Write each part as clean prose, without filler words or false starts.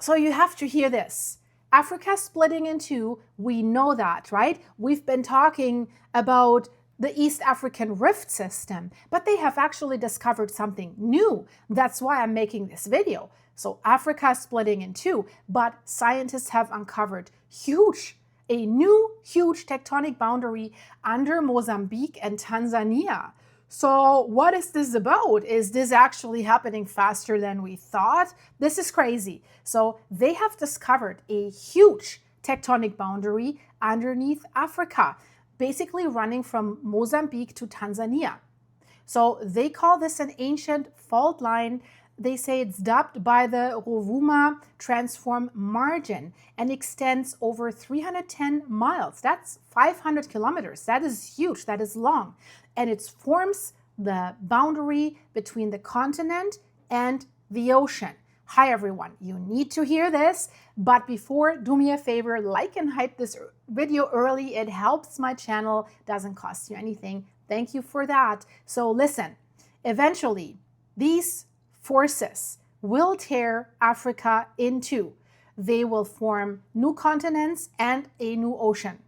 So you have to hear this. Africa splitting in two, we know that, right? We've been talking about the East African Rift system, but they have actually discovered something new. That's why I'm making this video. So Africa splitting in two, but scientists have uncovered a new huge tectonic boundary under Mozambique and Tanzania. So what is this about? Is this actually happening faster than we thought? This is crazy. So they have discovered a huge tectonic boundary underneath Africa, basically running from Mozambique to Tanzania. So they call this an ancient fault line. They say it's dubbed by the Rovuma Transform Margin and extends over 310 miles. That's 500 kilometers. That is huge. That is long. And it forms the boundary between the continent and the ocean. Hi, everyone. You need to hear this. But before, do me a favor, like and hype this video early. It helps my channel. Doesn't cost you anything. Thank you for that. So listen, eventually, these forces will tear Africa in two. They will form new continents and a new ocean.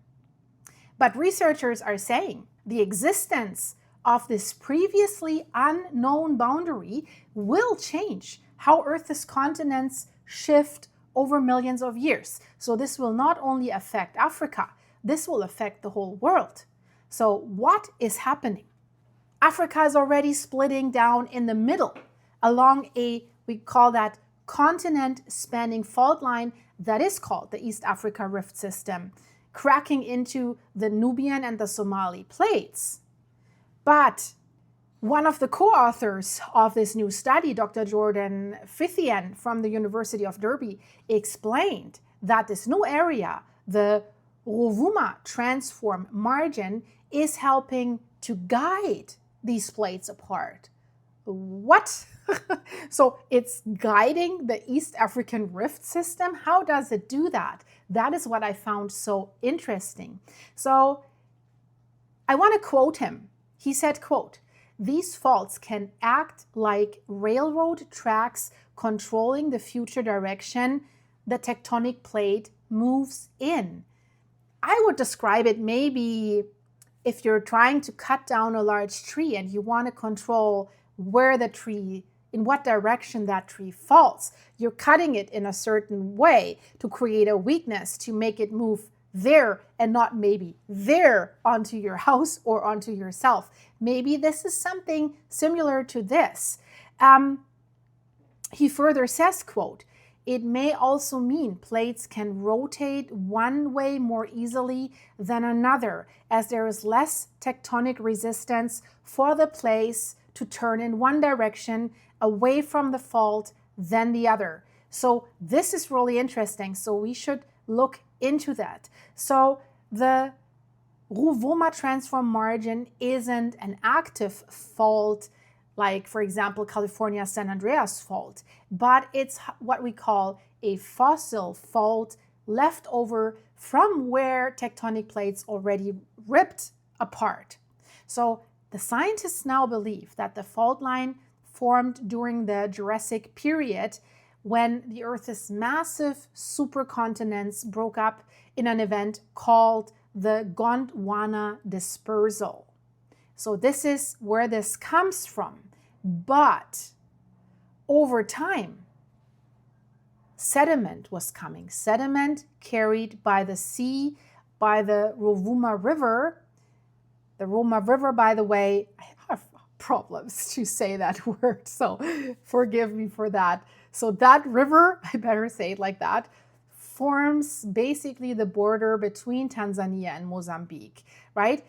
But researchers are saying the existence of this previously unknown boundary will change how Earth's continents shift over millions of years. So this will not only affect Africa, this will affect the whole world. So what is happening? Africa is already splitting down in the middle along we call that continent spanning fault line that is called the East Africa Rift System, cracking into the Nubian and the Somali plates. But one of the co-authors of this new study, Dr. Jordan Fithian from the University of Derby, explained that this new area, the Rovuma Transform Margin, is helping to guide these plates apart. What? So it's guiding the East African Rift system? How does it do that? That is what I found so interesting. So I want to quote him. He said, quote, "These faults can act like railroad tracks controlling the future direction the tectonic plate moves in." I would describe it maybe if you're trying to cut down a large tree and you want to control where the tree, in what direction that tree falls. You're cutting it in a certain way to create a weakness, to make it move there and not maybe there onto your house or onto yourself. Maybe this is something similar to this. He further says, quote, "It may also mean plates can rotate one way more easily than another, as there is less tectonic resistance for the place to turn in one direction away from the fault than the other." So this is really interesting. So we should look into that. So the Rovuma Transform Margin isn't an active fault, like, for example, California San Andreas fault, but it's what we call a fossil fault left over from where tectonic plates already ripped apart. So the scientists now believe that the fault line formed during the Jurassic period when the Earth's massive supercontinents broke up in an event called the Gondwana dispersal. So this is where this comes from. But over time, sediment was coming. Sediment carried by the sea, by the Rovuma River. The Rovuma River, by the way, I have problems to say that word, so forgive me for that. So that river, I better say it like that, forms basically the border between Tanzania and Mozambique, right?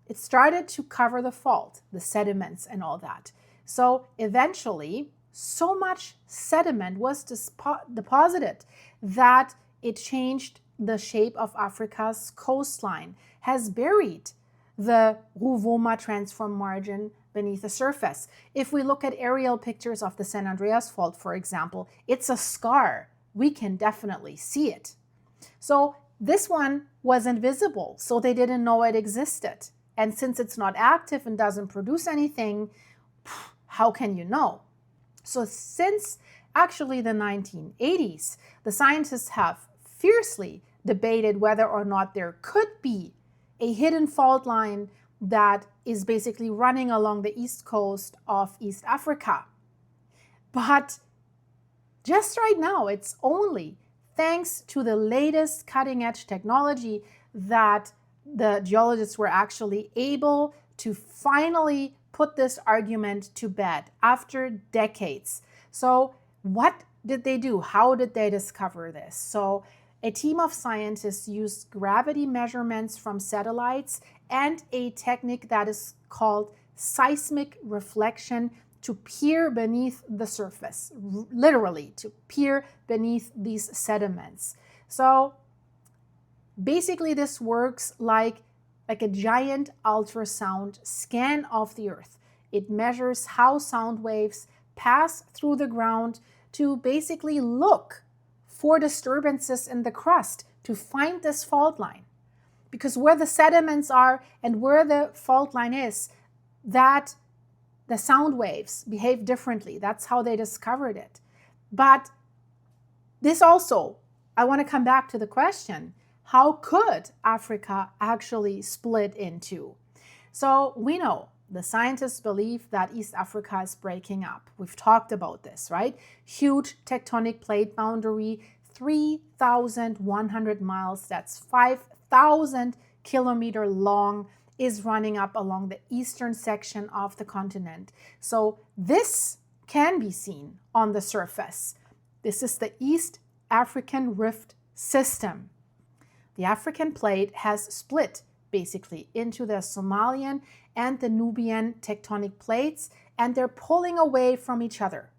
It started to cover the fault, the sediments and all that. So eventually, so much sediment was deposited that it changed the shape of Africa's coastline, has buried the Rovuma Transform Margin beneath the surface. If we look at aerial pictures of the San Andreas Fault, for example, it's a scar. We can definitely see it. So this one wasn't visible, so they didn't know it existed. And since it's not active and doesn't produce anything, how can you know? So since actually the 1980s. The scientists have fiercely debated whether or not there could be a hidden fault line that is basically running along the east coast of East Africa. But just right now, it's only thanks to the latest cutting-edge technology that the geologists were actually able to finally put this argument to bed after decades. So what did they do? How did they discover this? So a team of scientists used gravity measurements from satellites and a technique that is called seismic reflection to peer beneath the surface, literally to peer beneath these sediments. So basically this works like a giant ultrasound scan of the Earth. It measures how sound waves pass through the ground to basically look for disturbances in the crust to find this fault line. Because where the sediments are and where the fault line is, that the sound waves behave differently. That's how they discovered it. But this also, I want to come back to the question, how could Africa actually split in two? So we know the scientists believe that East Africa is breaking up. We've talked about this, right? Huge tectonic plate boundary, 3,100 miles, that's 5,000 kilometer long, is running up along the eastern section of the continent. So this can be seen on the surface. This is the East African Rift System. The African plate has split basically into the Somalian and the Nubian tectonic plates, and they're pulling away from each other.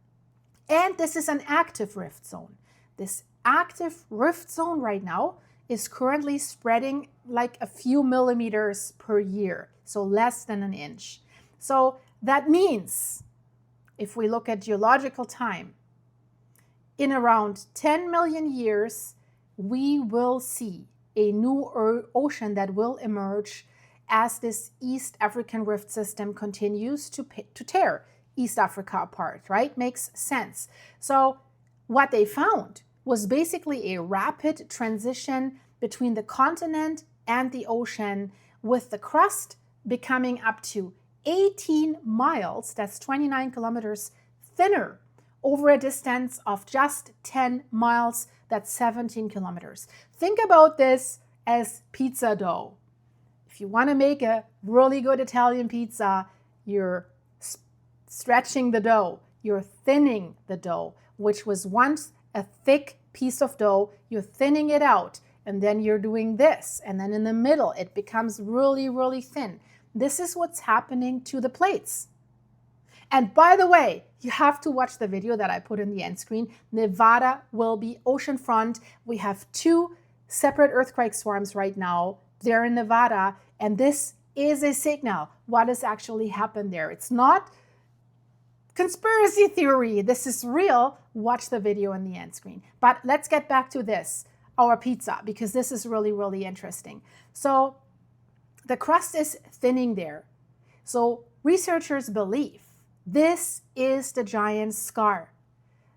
And this is an active rift zone. This active rift zone right now is currently spreading like a few millimeters per year, so less than an inch. So that means, if we look at geological time, in around 10 million years, we will see a new ocean that will emerge as this East African Rift System continues to tear East Africa apart, right? Makes sense. So what they found was basically a rapid transition between the continent and the ocean, with the crust becoming up to 18 miles, that's 29 kilometers, thinner over a distance of just 10 miles, that's 17 kilometers. Think about this as pizza dough. If you want to make a really good Italian pizza, you're stretching the dough, you're thinning the dough, which was once a thick piece of dough, you're thinning it out, and then you're doing this, and then in the middle it becomes really, really thin. This is what's happening to the plates. And by the way, you have to watch the video that I put in the end screen. Nevada will be oceanfront. We have 2 separate earthquake swarms right now. They're in Nevada, and this is a signal what has actually happened there. It's not conspiracy theory. This is real. Watch the video in the end screen. But let's get back to this, our pizza, because this is really, really interesting. So the crust is thinning there. So researchers believe this is the giant scar.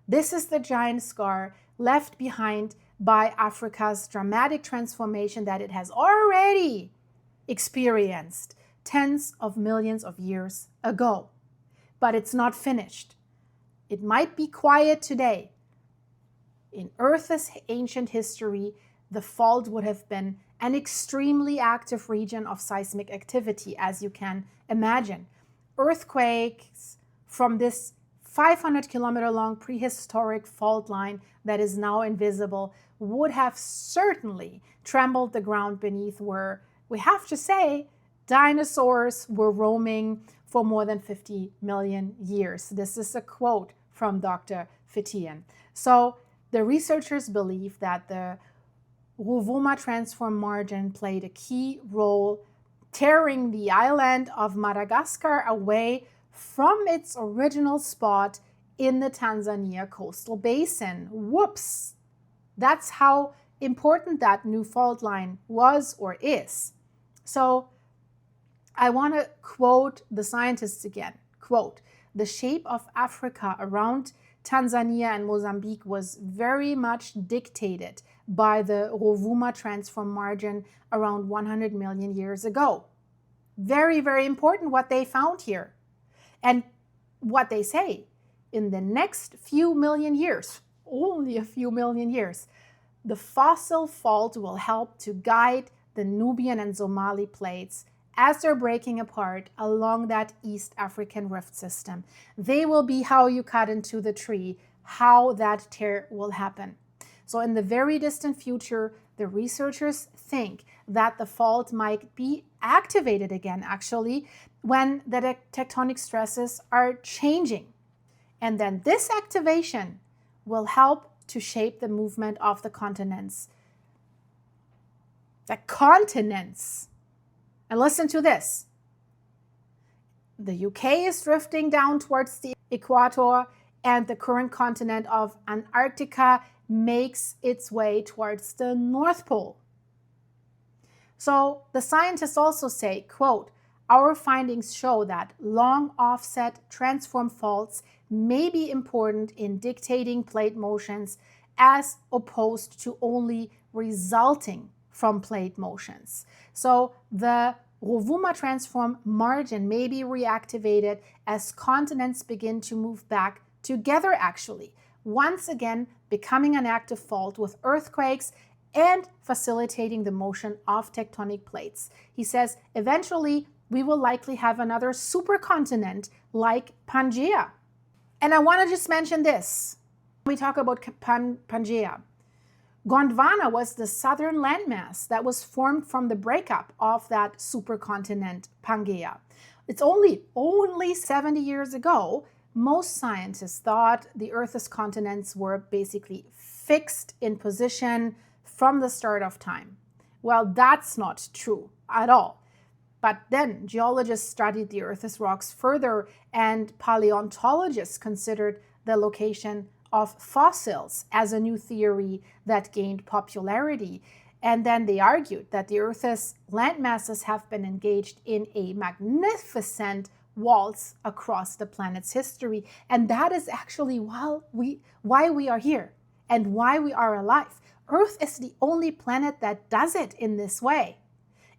This is the giant scar left behind by Africa's dramatic transformation that it has already experienced tens of millions of years ago. But it's not finished. It might be quiet today. In Earth's ancient history, the fault would have been an extremely active region of seismic activity, as you can imagine. Earthquakes from this 500 kilometer long prehistoric fault line that is now invisible would have certainly trembled the ground beneath, where we have to say dinosaurs were roaming for more than 50 million years. This is a quote from Dr. Fitian. So the researchers believe that the Rovuma Transform Margin played a key role tearing the island of Madagascar away from its original spot in the Tanzania coastal basin. Whoops! That's how important that new fault line was or is. So I want to quote the scientists again. Quote, "The shape of Africa around Tanzania and Mozambique was very much dictated by the Rovuma Transform Margin around 100 million years ago. Very, very important what they found here. And what they say, in the next few million years, only a few million years, the fossil fault will help to guide the Nubian and Somali plates as they're breaking apart along that East African rift system. They will be how you cut into the tree, how that tear will happen. So in the very distant future, the researchers think that the fault might be activated again, actually, when the tectonic stresses are changing. And then this activation will help to shape the movement of the continents. The continents. And listen to this. The UK is drifting down towards the equator, and the current continent of Antarctica makes its way towards the North Pole. So the scientists also say, quote, our findings show that long offset transform faults may be important in dictating plate motions as opposed to only resulting from plate motions. So the Rovuma Transform Margin may be reactivated as continents begin to move back together, actually, once again becoming an active fault with earthquakes and facilitating the motion of tectonic plates. He says, eventually, we will likely have another supercontinent like Pangaea. And I want to just mention this. We talk about Pangaea. Gondwana was the southern landmass that was formed from the breakup of that supercontinent Pangaea. It's only 70 years ago, most scientists thought the Earth's continents were basically fixed in position from the start of time. Well, that's not true at all. But then geologists studied the Earth's rocks further, and paleontologists considered the location of fossils as a new theory that gained popularity. And then they argued that the Earth's landmasses have been engaged in a magnificent waltz across the planet's history. And that is actually why we are here and why we are alive. Earth is the only planet that does it in this way.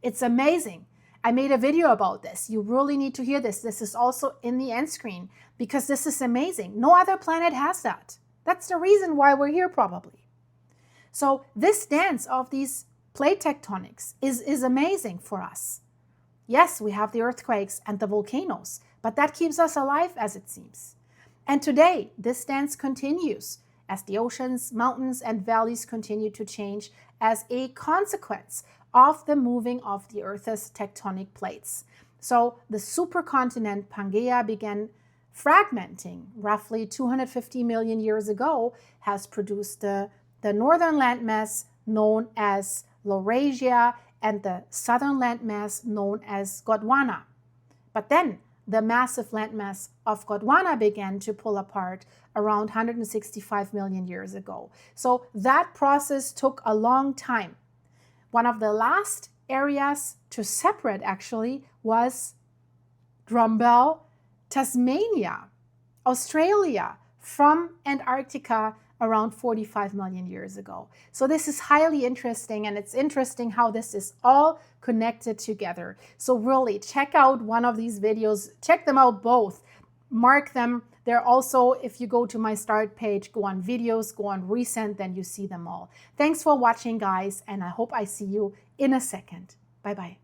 It's amazing. I made a video about this. You really need to hear this. This is also in the end screen because this is amazing. No other planet has that. That's the reason why we're here, probably. So this dance of these plate tectonics is amazing for us. Yes, we have the earthquakes and the volcanoes, but that keeps us alive, as it seems. And today, this dance continues as the oceans, mountains, and valleys continue to change as a consequence of the moving of the Earth's tectonic plates. So the supercontinent Pangaea began fragmenting roughly 250 million years ago, has produced the northern landmass known as Laurasia and the southern landmass known as Gondwana. But then the massive landmass of Gondwana began to pull apart around 165 million years ago. So that process took a long time. One of the last areas to separate actually was Drumbell, Tasmania, Australia, from Antarctica around 45 million years ago. So this is highly interesting, and it's interesting how this is all connected together. So really check out one of these videos, check them out both, mark them. They're also, if you go to my start page, go on videos, go on recent, then you see them all. Thanks for watching, guys, and I hope I see you in a second. Bye-bye.